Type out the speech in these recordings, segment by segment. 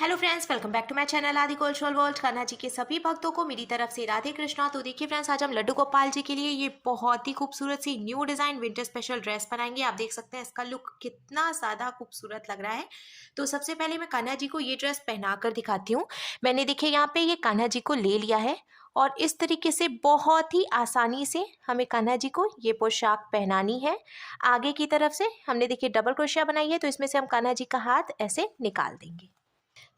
Hello friends, welcome back to my channel Aadi cultural world. Kanha ji के सभी भक्तों को मेरी तरफ से राधे कृष्णा। तो देखिए फ्रेंड्स, आज हम लड्डू गोपाल जी के लिए ये बहुत ही खूबसूरत सी new design winter special dress बनाएंगे। आप देख सकते हैं इसका लुक कितना ज़्यादा खूबसूरत लग रहा है। तो सबसे पहले मैं कान्हा जी को ये ड्रेस पहना कर दिखाती हूँ। मैंने देखिए यहाँ पे ये कान्हा जी को ले लिया है और इस तरीके से बहुत ही आसानी से हमें कान्हा जी को ये पोशाक पहनानी है। आगे की तरफ से हमने देखिए डबल क्रोशिया बनाई है, तो इसमें से हम कान्हा जी का हाथ ऐसे निकाल देंगे।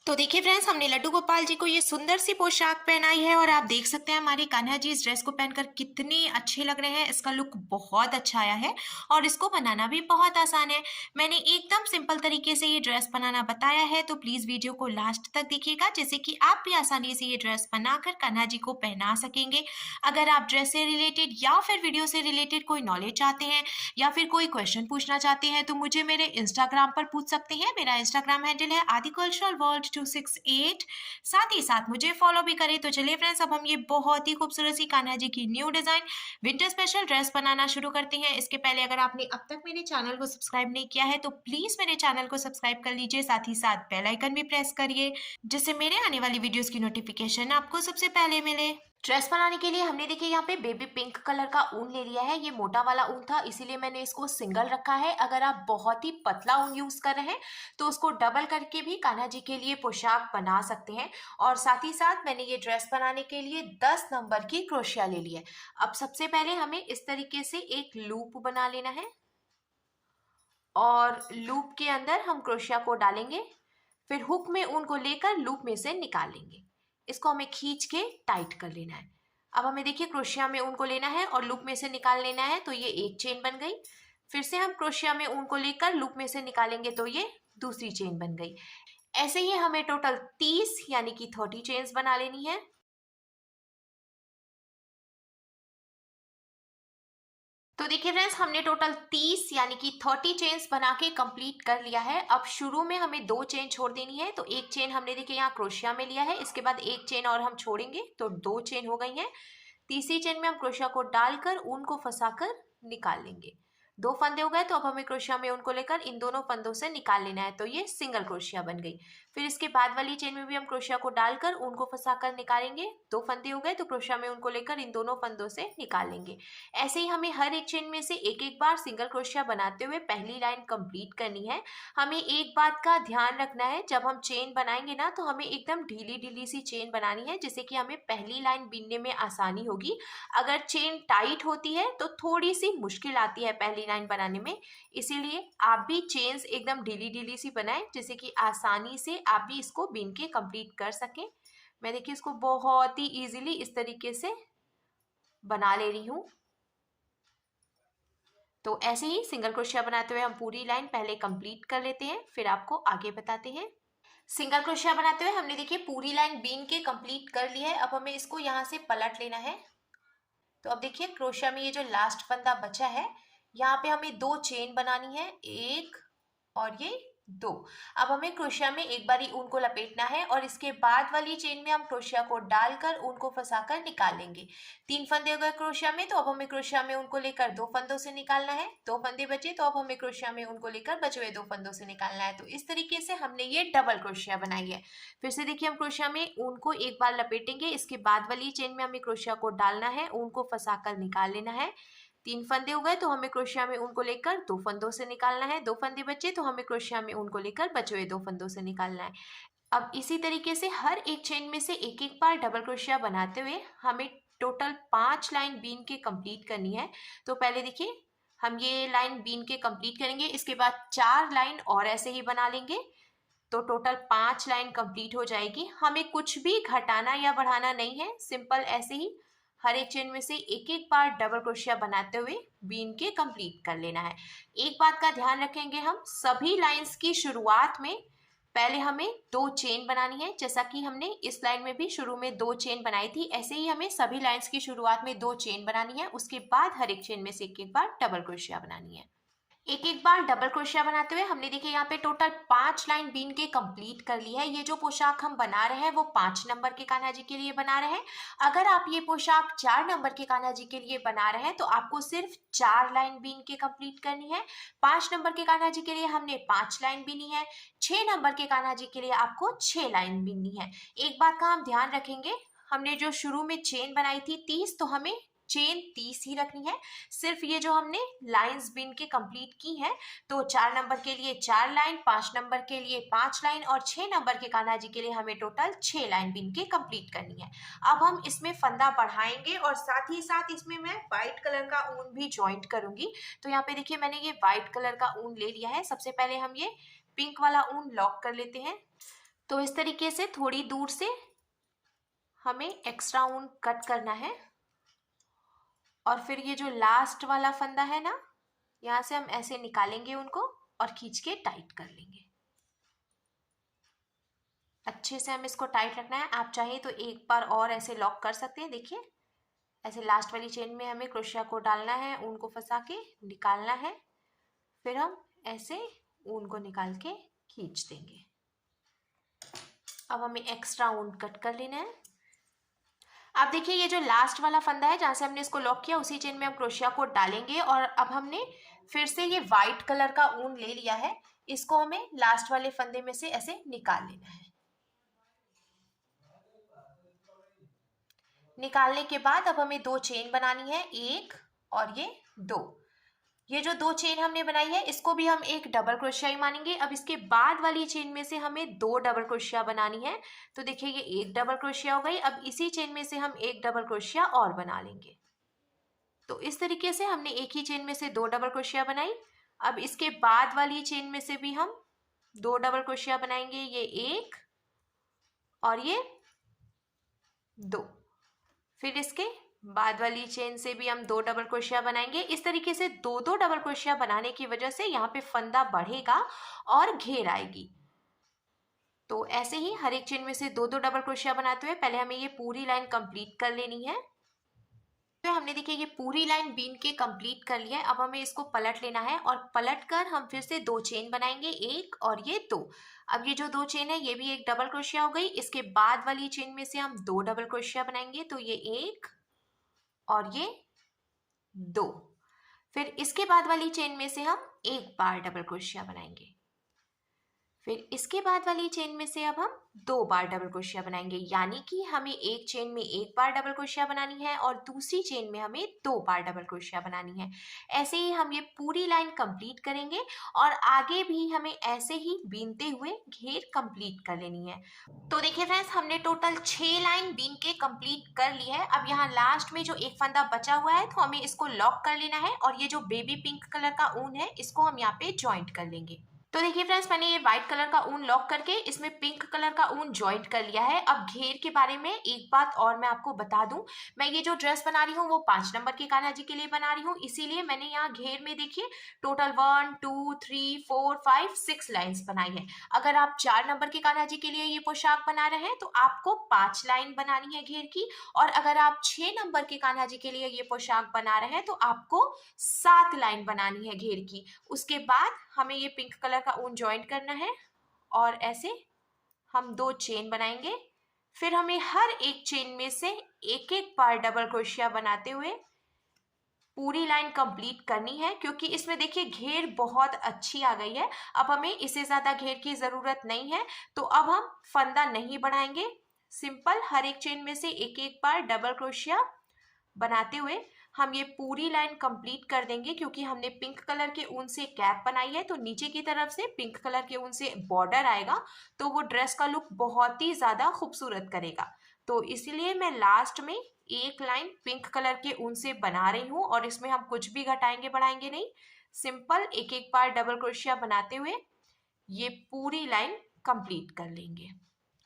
तो देखिए फ्रेंड्स, हमने लड्डू गोपाल जी को ये सुंदर सी पोशाक पहनाई है और आप देख सकते हैं हमारे कान्हा जी इस ड्रेस को पहनकर कितने अच्छे लग रहे हैं। इसका लुक बहुत अच्छा आया है और इसको बनाना भी बहुत आसान है। मैंने एकदम सिंपल तरीके से ये ड्रेस बनाना बताया है, तो प्लीज वीडियो को लास्ट तक देखिएगा, जिससे कि आप भी आसानी से ये ड्रेस बनाकर कान्हा जी को पहना सकेंगे। अगर आप ड्रेस से रिलेटेड या फिर वीडियो से रिलेटेड कोई नॉलेज चाहते हैं या फिर कोई क्वेश्चन पूछना चाहते हैं तो मुझे मेरे इंस्टाग्राम पर पूछ सकते हैं। मेरा इंस्टाग्राम हैंडल है आदि कल्चरल वर्ल्ड 268। साथ ही साथ मुझे फॉलो भी करें। तो चलिए फ्रेंड्स, अब हम ये बहुत ही खूबसूरत सी कान्हा जी की new design winter special dress बनाना शुरू करते हैं। इसके पहले अगर आपने अब तक मेरे चैनल को सब्सक्राइब नहीं किया है तो प्लीज मेरे चैनल को सब्सक्राइब कर लीजिए। साथ ही साथ बेल आइकन भी प्रेस करिए, जिससे मेरे आने वाली वीडियोस की नोटिफिकेशन आपको सबसे पहले मिले। ड्रेस बनाने के लिए हमने देखिए यहाँ पे बेबी पिंक कलर का ऊन ले लिया है। ये मोटा वाला ऊन था, इसीलिए मैंने इसको सिंगल रखा है। अगर आप बहुत ही पतला ऊन यूज कर रहे हैं तो उसको डबल करके भी कान्हा जी के लिए पोशाक बना सकते हैं। और साथ ही साथ मैंने ये ड्रेस बनाने के लिए 10 नंबर की क्रोशिया ले ली है। अब सबसे पहले हमें इस तरीके से एक लूप बना लेना है और लूप के अंदर हम क्रोशिया को डालेंगे, फिर हुक में ऊन को लेकर लूप में से निकाल लेंगे। इसको हमें खींच के टाइट कर लेना है। अब हमें देखिए क्रोशिया में ऊन को लेना है और लूप में से निकाल लेना है, तो ये एक चेन बन गई। फिर से हम क्रोशिया में ऊन को लेकर लूप में से निकालेंगे तो ये दूसरी चेन बन गई। ऐसे ही हमें टोटल 30 यानी कि 30 चेन्स बना लेनी है। तो देखिए फ्रेंड्स, हमने टोटल 30 यानी कि 30 चेन्स बना के कंप्लीट कर लिया है। अब शुरू में हमें 2 चेन छोड़ देनी है, तो एक चेन हमने देखिए यहाँ क्रोशिया में लिया है, इसके बाद एक चेन और हम छोड़ेंगे तो 2 चेन हो गई हैं। तीसरी चेन में हम क्रोशिया को डालकर ऊन को फंसाकर निकाल लेंगे। 2 फंदे हो गए, तो अब हमें क्रोशिया में ऊन को लेकर इन दोनों फंदों से निकाल लेना है, तो ये सिंगल क्रोशिया बन गई। फिर इसके बाद वाली चेन में भी हम क्रोशिया को डालकर ऊन को फंसाकर निकालेंगे। 2 फंदे हो गए, तो क्रोशिया में ऊन को लेकर इन दोनों फंदों से निकाल लेंगे। ऐसे ही हमें हर एक चेन में से एक एक बार सिंगल क्रोशिया बनाते हुए पहली लाइन कंप्लीट करनी है। हमें एक बात का ध्यान रखना है, जब हम चेन बनाएंगे ना तो हमें एकदम ढीली ढीली सी चेन बनानी है, जिससे कि हमें पहली लाइन बीनने में आसानी होगी। अगर चेन टाइट होती है तो थोड़ी सी मुश्किल आती है पहली लाइन बनाने में, इसीलिए आप भी चेन्स एकदम ढीली ढीली सी बनाएं, जिससे कि आसानी से आप भी इसको बीन के कंप्लीट कर सकें। मैं देखिए इसको बहुत ही इजीली इस तरीके से बना ले रही हूँ। तो ऐसे ही सिंगल क्रोशिया बनाते हुए हम पूरी लाइन पहले कंप्लीट कर लेते हैं, फिर आपको आगे बताते हैं। सिंगल क्रोशिया बनाते हुए हमने देखिए पूरी लाइन बीन के कंप्लीट कर ली है। अब हमें इसको यहाँ से पलट लेना है। तो अब देखिए क्रोशिया में ये जो लास्ट फंदा बचा है, यहाँ पे हमें 2 चेन बनानी है, एक और ये 2। अब हमें क्रोशिया में एक बारी ऊन को लपेटना है और इसके बाद वाली चेन में हम क्रोशिया को डालकर ऊन को फंसाकर निकाल लेंगे। 3 फंदे हो गए क्रोशिया में, तो अब हमें क्रोशिया में ऊन को लेकर 2 फंदों से निकालना है। 2 फंदे बचे, तो अब हमें क्रोशिया में ऊन को लेकर बचे हुए 2 फंदों से निकालना है। तो इस तरीके से हमने ये डबल क्रोशिया बनाई है। फिर से देखिए हम क्रोशिया में ऊन को एक बार लपेटेंगे, इसके बाद वाली चेन में हमें क्रोशिया को डालना है, ऊन को फंसाकर निकाल लेना है। 3 फंदे हो गए, तो हमें क्रोशिया में ऊन को लेकर 2 फंदों से निकालना है। 2 फंदे बचे, तो हमें क्रोशिया में ऊन को लेकर बचे हुए 2 फंदों से निकालना है। अब इसी तरीके से हर एक चेन में से एक एक बार डबल क्रोशिया बनाते हुए हमें टोटल 5 लाइन बीन के कंप्लीट करनी है। तो पहले देखिए हम ये लाइन बीन के कंप्लीट करेंगे, इसके बाद 4 लाइन और ऐसे ही बना लेंगे, तो टोटल 5 लाइन कंप्लीट हो जाएगी। हमें कुछ भी घटाना या बढ़ाना नहीं है, सिंपल ऐसे ही हर एक चेन में से एक एक बार डबल क्रोशिया बनाते हुए बीन के कंप्लीट कर लेना है। एक बात का ध्यान रखेंगे, हम सभी लाइंस की शुरुआत में पहले हमें 2 चेन बनानी है। जैसा कि हमने इस लाइन में भी शुरू में 2 चेन बनाई थी, ऐसे ही हमें सभी लाइंस की शुरुआत में 2 चेन बनानी है। उसके बाद हर एक चेन में से एक एक बार डबल क्रोशिया बनानी है। एक एक बार डबल क्रोशिया बनाते हुए हमने देखिए यहाँ पे टोटल 5 लाइन बीन के कंप्लीट कर ली है। ये जो पोशाक हम बना रहे हैं वो 5 नंबर के कान्हा जी के लिए बना रहे हैं। अगर आप ये पोशाक 4 नंबर के कान्हा जी के लिए बना रहे हैं तो आपको सिर्फ 4 लाइन बीन के कंप्लीट करनी है। 5 नंबर के कान्हा जी के लिए हमने 5 लाइन बीनी है। 6 नंबर के कान्हा जी के लिए आपको 6 लाइन बीनी है। एक बात का हम ध्यान रखेंगे, हमने जो शुरू में चेन बनाई थी 30, तो हमें चेन 30 ही रखनी है। सिर्फ ये जो हमने लाइंस बीन के कंप्लीट की हैं, तो 4 नंबर के लिए 4 लाइन, 5 नंबर के लिए 5 लाइन और 6 नंबर के कान्हा जी के लिए हमें टोटल 6 लाइन बीन के कंप्लीट करनी है। अब हम इसमें फंदा बढ़ाएंगे और साथ ही साथ इसमें मैं व्हाइट कलर का ऊन भी ज्वाइंट करूंगी। तो यहाँ पे देखिए मैंने ये व्हाइट कलर का ऊन ले लिया है। सबसे पहले हम ये पिंक वाला ऊन लॉक कर लेते हैं। तो इस तरीके से थोड़ी दूर से हमें एक्स्ट्रा ऊन कट करना है और फिर ये जो लास्ट वाला फंदा है ना, यहाँ से हम ऐसे निकालेंगे उनको और खींच के टाइट कर लेंगे। अच्छे से हम इसको टाइट रखना है। आप चाहे तो एक बार और ऐसे लॉक कर सकते हैं। देखिए ऐसे लास्ट वाली चेन में हमें क्रोशिया को डालना है, ऊन को फंसा के निकालना है, फिर हम ऐसे ऊन को निकाल के खींच देंगे। अब हमें एक्स्ट्रा ऊन कट कर लेना है। अब देखिए ये जो लास्ट वाला फंदा है जहाँ से हमने इसको लॉक किया, उसी चेन में हम क्रोशिया को डालेंगे और अब हमने फिर से ये वाइट कलर का ऊन ले लिया है। इसको हमें लास्ट वाले फंदे में से ऐसे निकाल लेना है। निकालने के बाद अब हमें 2 चेन बनानी है, 1 और ये 2। ये जो 2 चेन हमने बनाई है इसको भी हम एक डबल क्रोशिया ही मानेंगे। अब इसके बाद वाली चेन में से हमें 2 डबल क्रोशिया बनानी है। तो देखिए ये एक डबल क्रोशिया हो गई। अब इसी चेन में से हम एक डबल क्रोशिया और बना लेंगे। तो इस तरीके से हमने एक ही चेन में से 2 डबल क्रोशिया बनाई। अब इसके बाद वाली चेन में से भी हम 2 डबल क्रोशिया बनाएंगे, ये 1 और ये 2। फिर इसके बाद वाली चेन से भी हम 2 डबल क्रोशिया बनाएंगे। इस तरीके से 2-2 डबल क्रोशिया बनाने की वजह से यहाँ पे फंदा बढ़ेगा और घेर आएगी। तो ऐसे ही हर एक चेन में से 2-2 डबल क्रोशिया बनाते हुए पहले हमें ये पूरी लाइन कंप्लीट कर लेनी है। तो हमने देखिए ये पूरी लाइन बीन के कंप्लीट कर लिया है। अब हमें इसको पलट लेना है और पलट कर हम फिर से 2 चेन बनाएंगे, 1 और ये 2। अब ये जो 2 चेन है ये भी एक डबल क्रोशिया हो गई। इसके बाद वाली चेन में से हम 2 डबल क्रोशिया बनाएंगे, तो ये 1 और ये 2। फिर इसके बाद वाली चेन में से हम एक बार डबल क्रोशिया बनाएंगे। फिर इसके बाद वाली चेन में से अब हम 2 बार डबल क्रोशिया बनाएंगे, यानी कि हमें एक चेन में एक बार डबल क्रोशिया बनानी है और दूसरी चेन में हमें 2 बार डबल क्रोशिया बनानी है। ऐसे ही हम ये पूरी लाइन कंप्लीट करेंगे और आगे भी हमें ऐसे ही बीनते हुए घेर कंप्लीट कर लेनी है। तो देखिए फ्रेंड्स, हमने टोटल 6 लाइन बीन के कंप्लीट कर ली है। अब यहाँ लास्ट में जो एक फंदा बचा हुआ है तो हमें इसको लॉक कर लेना है और ये जो बेबी पिंक कलर का ऊन है इसको हम यहाँ पे ज्वाइंट कर लेंगे। तो देखिए फ्रेंड्स, मैंने ये व्हाइट कलर का ऊन लॉक करके इसमें पिंक कलर का ऊन ज्वाइंट कर लिया है। अब घेर के बारे में एक बात और मैं आपको बता दूं, मैं ये जो ड्रेस बना रही हूँ वो 5 नंबर के कान्हा जी के लिए बना रही हूँ, इसीलिए मैंने यहाँ घेर में देखिए टोटल 1 2 3 4 5 6 लाइन्स बनाई है। अगर आप 4 नंबर के कान्हा जी के लिए ये पोशाक बना रहे हैं तो आपको 5 लाइन बनानी है घेर की, और अगर आप 6 नंबर के कान्हा जी के लिए ये पोशाक बना रहे हैं तो आपको 7 लाइन बनानी है घेर की। उसके बाद हमें ये पिंक कलर का ऊन ज्वाइंट करना है और ऐसे हम 2 चेन बनाएंगे। फिर हमें हर एक चेन में से एक एक बार डबल क्रोशिया बनाते हुए पूरी लाइन कंप्लीट करनी है, क्योंकि इसमें देखिए घेर बहुत अच्छी आ गई है। अब हमें इससे ज़्यादा घेर की ज़रूरत नहीं है, तो अब हम फंदा नहीं बढ़ाएंगे। सिंपल हर एक चेन में से एक एक बार डबल क्रोशिया बनाते हुए हम ये पूरी लाइन कंप्लीट कर देंगे। क्योंकि हमने पिंक कलर के ऊन से कैप बनाई है तो नीचे की तरफ से पिंक कलर के ऊन से बॉर्डर आएगा, तो वो ड्रेस का लुक बहुत ही ज़्यादा खूबसूरत करेगा। तो इसीलिए मैं लास्ट में एक लाइन पिंक कलर के ऊन से बना रही हूँ और इसमें हम कुछ भी घटाएंगे बढ़ाएंगे नहीं। सिंपल एक एक बार डबल क्रोशिया बनाते हुए ये पूरी लाइन कंप्लीट कर लेंगे।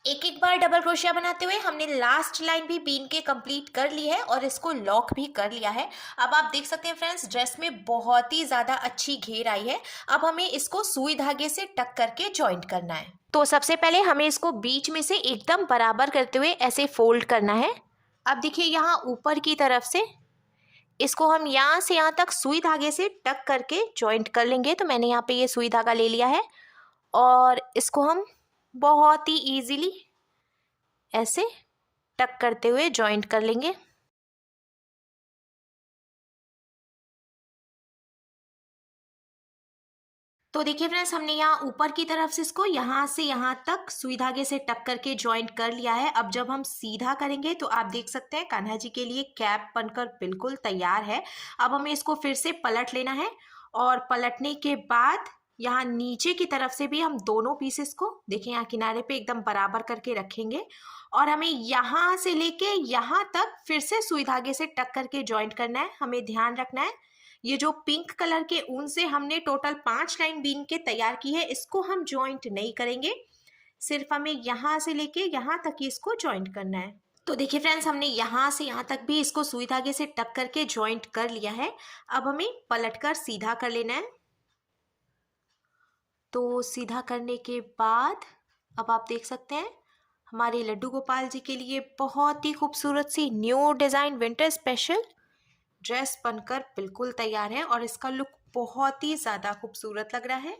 एक एक बार डबल क्रोशिया बनाते हुए हमने लास्ट लाइन भी बीन के कंप्लीट कर ली है और इसको लॉक भी कर लिया है। अब आप देख सकते हैं फ्रेंड्स, ड्रेस में बहुत ही ज़्यादा अच्छी घेर आई है। अब हमें इसको सुई धागे से टक करके जॉइंट करना है। तो सबसे पहले हमें इसको बीच में से एकदम बराबर करते हुए ऐसे फोल्ड करना है। अब देखिए यहाँ ऊपर की तरफ से इसको हम यहाँ से यहाँ तक सुई धागे से टक करके जॉइंट कर लेंगे। तो मैंने यहाँ पे ये सुई धागा ले लिया है और इसको हम बहुत ही इजीली ऐसे टक करते हुए जॉइंट कर लेंगे। तो देखिए फ्रेंड्स, हमने यहाँ ऊपर की तरफ से इसको यहाँ से यहाँ तक सुई धागे से टक करके जॉइंट कर लिया है। अब जब हम सीधा करेंगे तो आप देख सकते हैं कान्हा जी के लिए कैप बनकर बिल्कुल तैयार है। अब हमें इसको फिर से पलट लेना है और पलटने के बाद यहाँ नीचे की तरफ से भी हम दोनों पीसेस को देखिए यहाँ किनारे पे एकदम बराबर करके रखेंगे और हमें यहाँ से लेके यहाँ तक फिर से सुई धागे से टक करके जॉइंट करना है। हमें ध्यान रखना है ये जो पिंक कलर के ऊन से हमने टोटल 5 लाइन बीन के तैयार की है, इसको हम जॉइंट नहीं करेंगे, सिर्फ हमें यहाँ से लेके यहाँ तक ही इसको जॉइंट करना है। तो देखिए फ्रेंड्स, हमने यहाँ से यहाँ तक भी इसको सुई धागे से टक करके जॉइंट कर लिया है। अब हमें पलटकर सीधा कर लेना है। तो सीधा करने के बाद अब आप देख सकते हैं हमारे लड्डू गोपाल जी के लिए बहुत ही खूबसूरत सी new design winter special dress बनकर बिल्कुल तैयार है और इसका लुक बहुत ही ज़्यादा खूबसूरत लग रहा है।